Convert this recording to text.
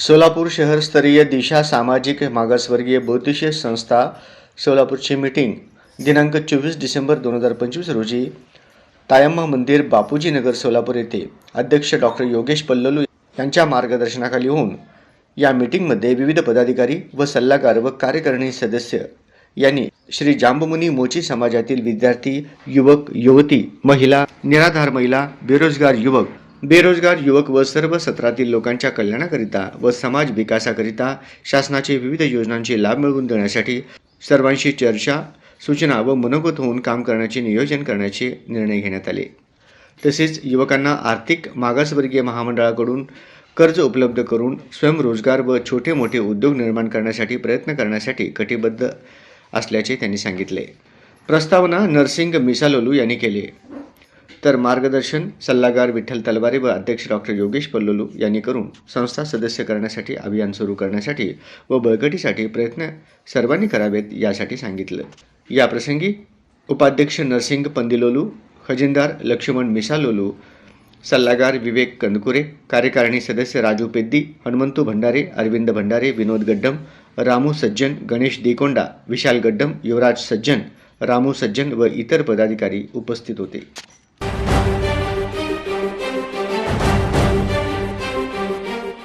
सोलापूर शहर स्तरीय दिशा सामाजिक मागासवर्गीय बहुउद्देशीय संस्था सोलापूरची मीटिंग दिनांक 24 डिसेंबर 2025 रोजी तायम्मा मंदिर बापूजी नगर सोलापूर येथे अध्यक्ष डॉक्टर योगेश पल्ललू यांच्या मार्गदर्शनाखाली होऊन या मीटिंगमध्ये विविध पदाधिकारी व सल्लागार व कार्यकारिणी सदस्य यांनी श्री जांबुमुनी मोची समाजातील विद्यार्थी, युवक, युवती, महिला, निराधार महिला, बेरोजगार युवक व सर्व सत्रातील लोकांच्या कल्याणाकरिता व समाज विकासाकरिता शासनाचे विविध योजनांचे लाभ मिळवून देण्यासाठी सर्वांशी चर्चा, सूचना व मनोगत होऊन काम करण्याचे नियोजन करण्याचे निर्णय घेण्यात आले। तसेच युवकांना आर्थिक मागासवर्गीय महामंडळाकडून कर्ज उपलब्ध करून स्वयंरोजगार व छोटे मोठे उद्योग निर्माण करण्यासाठी प्रयत्न करण्यासाठी कटिबद्ध असल्याचे त्यांनी सांगितले। प्रस्तावना नरसिंग मिसालोलू यांनी केले, तर मार्गदर्शन सल्लागार विठ्ठल तलवारे व अध्यक्ष डॉक्टर योगेश पल्ललू यांनी करून संस्था सदस्य करण्यासाठी अभियान सुरू करण्यासाठी व बळकटीसाठी प्रयत्न सर्वांनी करावेत यासाठी सांगितलं। या प्रसंगी उपाध्यक्ष नरसिंग पंदिलोलू, खजिनदार लक्ष्मण मिसालोलू, सल्लागार विवेक कंदकुरे, कार्यकारिणी सदस्य राजू पेद्दी, हनुमंतू भंडारे, अरविंद भंडारे, विनोद गड्डम, रामू सज्जन, गणेश देकोंडा, विशाल गड्डम, युवराज सज्जन, रामू सज्जन व इतर पदाधिकारी उपस्थित होते।